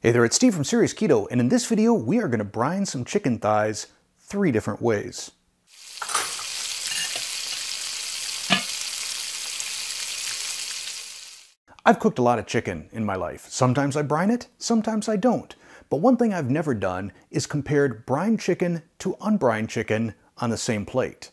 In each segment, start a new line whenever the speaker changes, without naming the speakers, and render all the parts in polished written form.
Hey there, it's Steve from Serious Keto, and in this video we are going to brine some chicken thighs 3 different ways. I've cooked a lot of chicken in my life. Sometimes I brine it, sometimes I don't. But one thing I've never done is compared brine chicken to unbrined chicken on the same plate.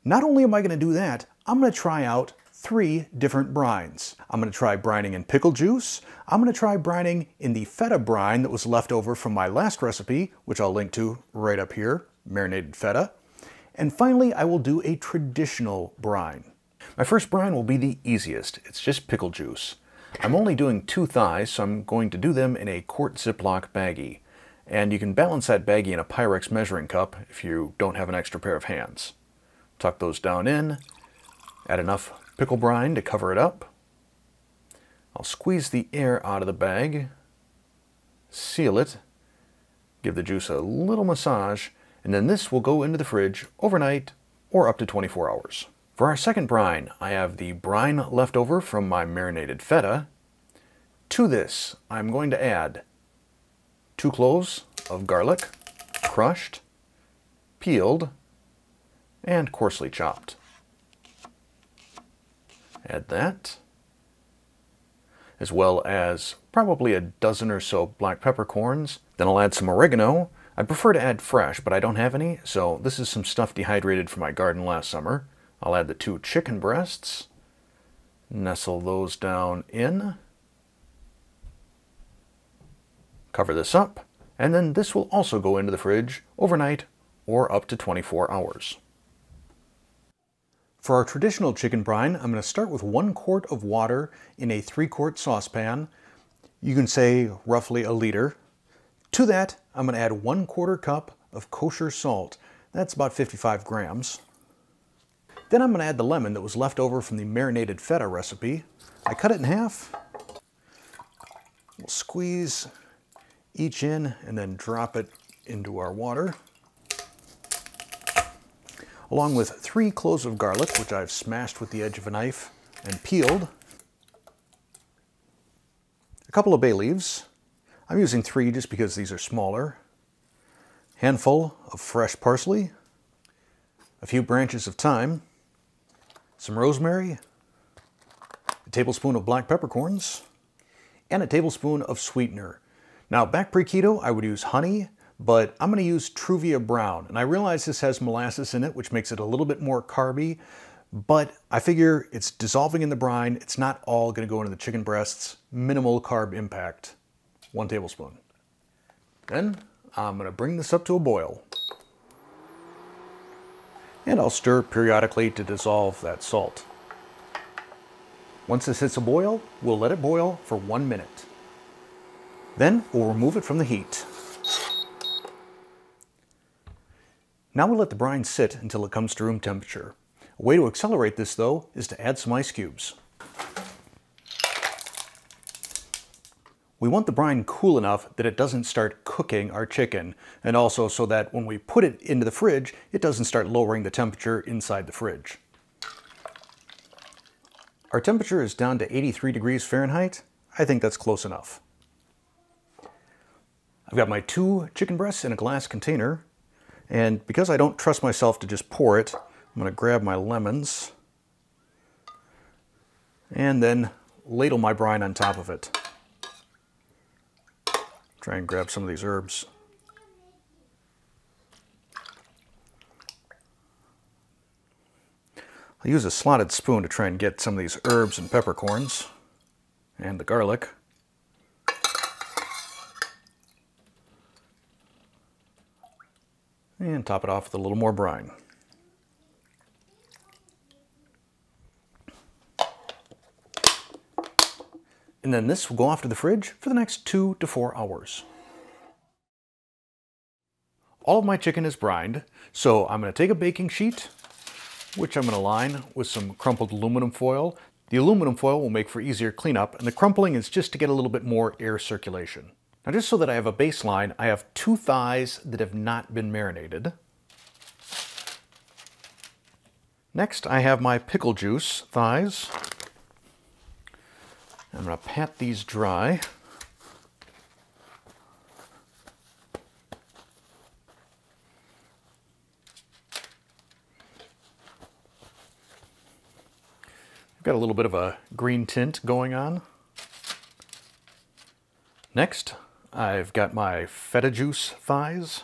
Not only am I going to do that, I'm going to try out 3 different brines. I'm going to try brining in pickle juice. I'm going to try brining in the feta brine that was left over from my last recipe, which I'll link to right up here, marinated feta. And finally, I will do a traditional brine. My first brine will be the easiest. It's just pickle juice. I'm only doing 2 thighs, so I'm going to do them in a quart Ziploc baggie. And you can balance that baggie in a Pyrex measuring cup if you don't have an extra pair of hands. Tuck those down in, add enough pickle brine to cover it up. I'll squeeze the air out of the bag, seal it, give the juice a little massage, and then this will go into the fridge overnight or up to 24 hours. For our second brine, I have the brine left over from my marinated feta. To this, I'm going to add 2 cloves of garlic, crushed, peeled, and coarsely chopped. Add that, as well as probably a dozen or so black peppercorns. Then I'll add some oregano. I prefer to add fresh, but I don't have any, so this is some stuff dehydrated from my garden last summer. I'll add the 2 chicken breasts, nestle those down in, cover this up, and then this will also go into the fridge overnight or up to 24 hours. For our traditional chicken brine, I'm going to start with 1 quart of water in a 3-quart saucepan. You can say roughly a liter. To that, I'm going to add 1/4 cup of kosher salt. That's about 55 grams. Then I'm going to add the lemon that was left over from the marinated feta recipe. I cut it in half. We'll squeeze each in and then drop it into our water, along with 3 cloves of garlic, which I've smashed with the edge of a knife and peeled, a couple of bay leaves. I'm using 3 just because these are smaller, handful of fresh parsley, a few branches of thyme, some rosemary, a tablespoon of black peppercorns, and a tablespoon of sweetener. Now, back pre-keto, I would use honey, but I'm going to use Truvia Brown. And I realize this has molasses in it, which makes it a little bit more carby, but I figure it's dissolving in the brine. It's not all going to go into the chicken breasts. Minimal carb impact. 1 tablespoon. Then I'm going to bring this up to a boil. And I'll stir periodically to dissolve that salt. Once this hits a boil, we'll let it boil for 1 minute. Then we'll remove it from the heat. Now we'll let the brine sit until it comes to room temperature. A way to accelerate this, though, is to add some ice cubes. We want the brine cool enough that it doesn't start cooking our chicken, and also so that when we put it into the fridge, it doesn't start lowering the temperature inside the fridge. Our temperature is down to 83 degrees Fahrenheit. I think that's close enough. I've got my 2 chicken breasts in a glass container. And because I don't trust myself to just pour it, I'm going to grab my lemons and then ladle my brine on top of it. Try and grab some of these herbs. I'll use a slotted spoon to try and get some of these herbs and peppercorns and the garlic. And top it off with a little more brine. And then this will go off to the fridge for the next 2 to 4 hours. All of my chicken is brined, so I'm going to take a baking sheet, which I'm going to line with some crumpled aluminum foil. The aluminum foil will make for easier cleanup, and the crumpling is just to get a little bit more air circulation. Now, just so that I have a baseline, I have 2 thighs that have not been marinated. Next, I have my pickle juice thighs. I'm going to pat these dry. Got a little bit of a green tint going on. Next, I've got my feta juice thighs.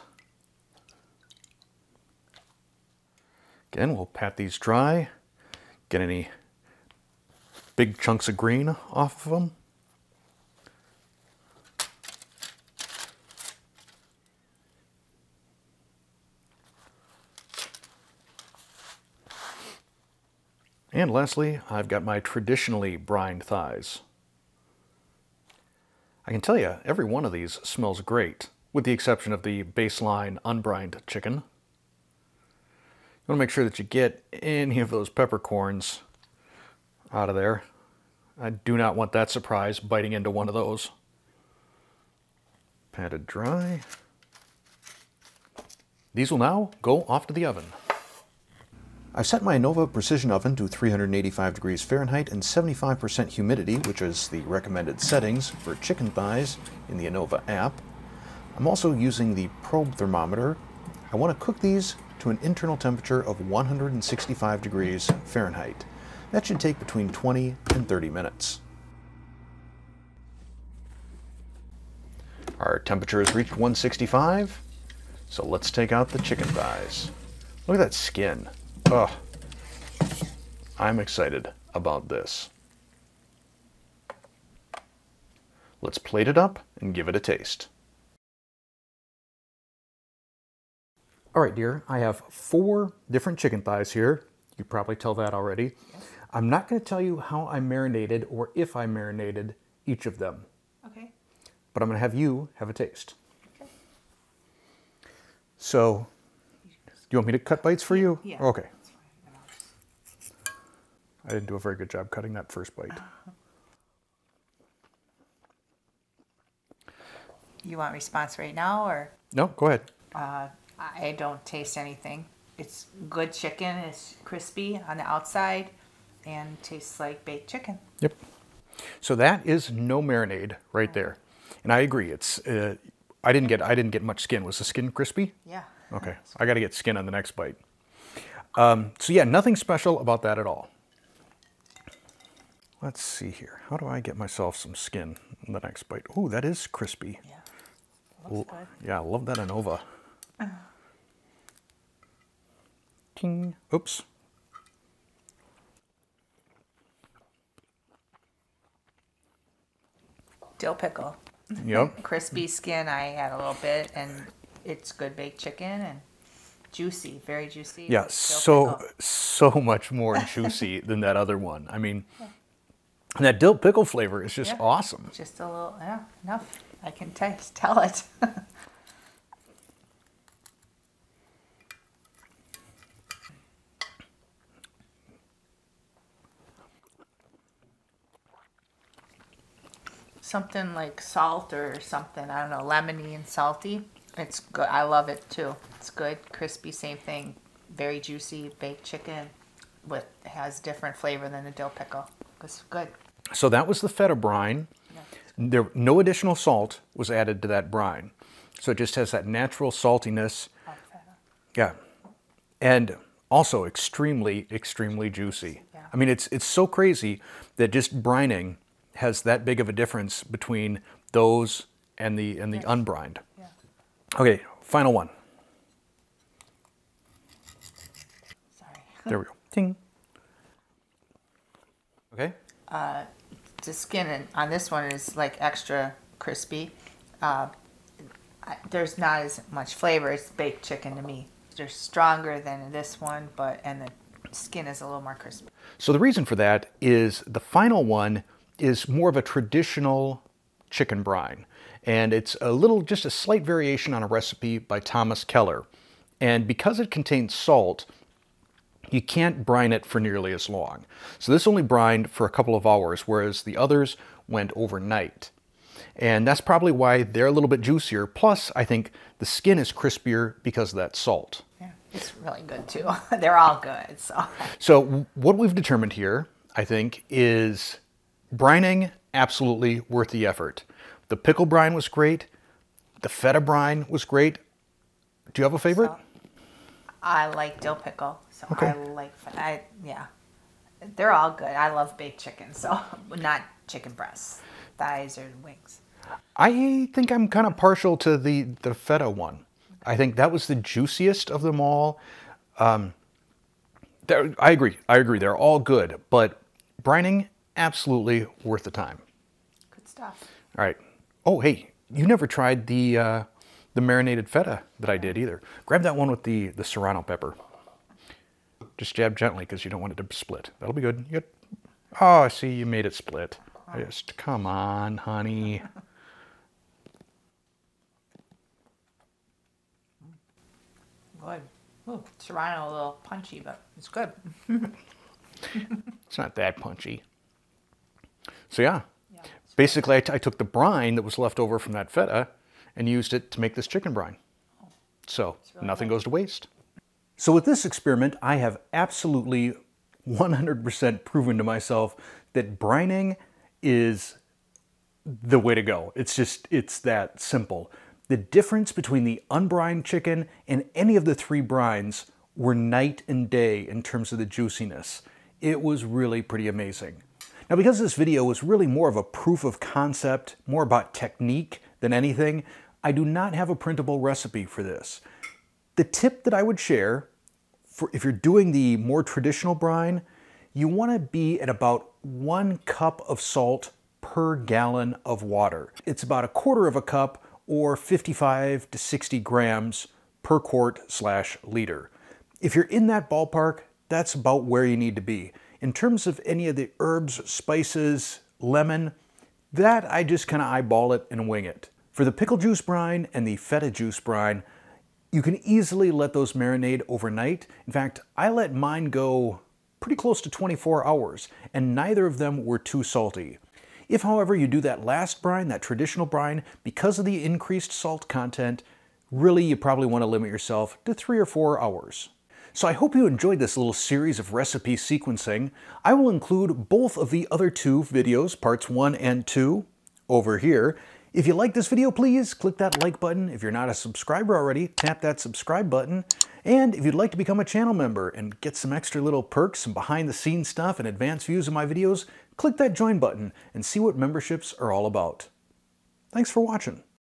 Again, we'll pat these dry, get any big chunks of green off of them. And lastly, I've got my traditionally brined thighs. I can tell you, every one of these smells great, with the exception of the baseline unbrined chicken. You want to make sure that you get any of those peppercorns out of there. I do not want that surprise biting into one of those. Patted dry. These will now go off to the oven. I've set my Nova Precision Oven to 385 degrees Fahrenheit and 75% humidity, which is the recommended settings for chicken thighs in the Innova app. I'm also using the probe thermometer. I want to cook these to an internal temperature of 165 degrees Fahrenheit. That should take between 20 and 30 minutes. Our temperature has reached 165, so let's take out the chicken thighs. Look at that skin. Oh, I'm excited about this. Let's plate it up and give it a taste. All right, dear, I have 4 different chicken thighs here. You probably tell that already. Yes. I'm not going to tell you how I marinated or if I marinated each of them. Okay. But I'm going to have you have a taste. Okay. So, do you want me to cut bites for you? Yeah. Okay. I didn't do a very good job cutting that first bite.
You want response right now, or?
No, go ahead.
I don't taste anything. It's good chicken. It's crispy on the outside and tastes like baked chicken.
Yep. So that is no marinade right there. And I agree. It's I didn't get much skin. Was the skin crispy?
Yeah.
Okay. I got to get skin on the next bite. So yeah, nothing special about that at all. Let's see here. How do I get myself some skin in the next bite? Ooh, that is crispy.
Yeah. Looks good.
Yeah, I love that Innova. Ting. Oops.
Dill pickle.
Yep.
Crispy skin. I had a little bit, and it's good baked chicken and juicy, very juicy.
Yeah, so much more juicy than that other one. I mean, and that dill pickle flavor is just awesome.
Just a little, enough. I can tell it. Something like salt or something, I don't know, lemony and salty. It's good. I love it too. It's good, crispy, same thing. Very juicy baked chicken has different flavor than the dill pickle. It's good.
So that was the feta brine. Yeah. No additional salt was added to that brine. So it just has that natural saltiness.
Oh, feta.
Yeah. And also extremely, extremely juicy. Yeah. I mean, it's so crazy that just brining has that big of a difference between those and the unbrined. Yeah. Okay, final one.
Sorry.
There we go. Ting. Okay.
The skin on this one is like extra crispy. There's not as much flavor. It's baked chicken to me. They're stronger than this one, and the skin is a little more crispy.
So the reason for that is the final one is more of a traditional chicken brine. And it's just a slight variation on a recipe by Thomas Keller. And because it contains salt, you can't brine it for nearly as long. So this only brined for a couple of hours, whereas the others went overnight. And that's probably why they're a little bit juicier. Plus, I think the skin is crispier because of that salt.
Yeah, it's really good too. They're all good.
So what we've determined here, I think, is brining, absolutely worth the effort. The pickle brine was great. The feta brine was great. Do you have a favorite?
I like dill pickle. So okay. I like feta. Yeah. They're all good. I love baked chicken, so not chicken breasts, thighs, or wings.
I think I'm kind of partial to the feta one. I think that was the juiciest of them all. I agree. They're all good, but brining, absolutely worth the time.
Good stuff.
All right. Oh, hey, you never tried the marinated feta that I did either. Grab that one with the serrano pepper. Just jab gently because you don't want it to split. That'll be good. Oh, I see you made it split. Just come on, honey.
Good. Ooh, serrano a little punchy, but it's good.
It's not that punchy. So yeah, basically I took the brine that was left over from that feta and used it to make this chicken brine. So really nothing goes to waste. So with this experiment, I have absolutely 100% proven to myself that brining is the way to go. It's that simple. The difference between the unbrined chicken and any of the 3 brines were night and day in terms of the juiciness. It was really pretty amazing. Now, because this video was really more of a proof of concept, more about technique than anything, I do not have a printable recipe for this. The tip that I would share, for if you're doing the more traditional brine, you want to be at about 1 cup of salt per gallon of water. It's about 1/4 of a cup or 55 to 60 grams per quart/liter. If you're in that ballpark, that's about where you need to be. In terms of any of the herbs, spices, lemon, that I just kind of eyeball it and wing it. For the pickle juice brine and the feta juice brine, you can easily let those marinate overnight. In fact, I let mine go pretty close to 24 hours, and neither of them were too salty. If, however, you do that last brine, that traditional brine, because of the increased salt content, really you probably want to limit yourself to 3 or 4 hours. So I hope you enjoyed this little series of recipe sequencing. I will include both of the other 2 videos, parts 1 and 2, over here. If you like this video, please click that like button. If you're not a subscriber already, tap that subscribe button. And if you'd like to become a channel member and get some extra little perks, some behind the scenes stuff and advanced views of my videos, click that join button and see what memberships are all about. Thanks for watching.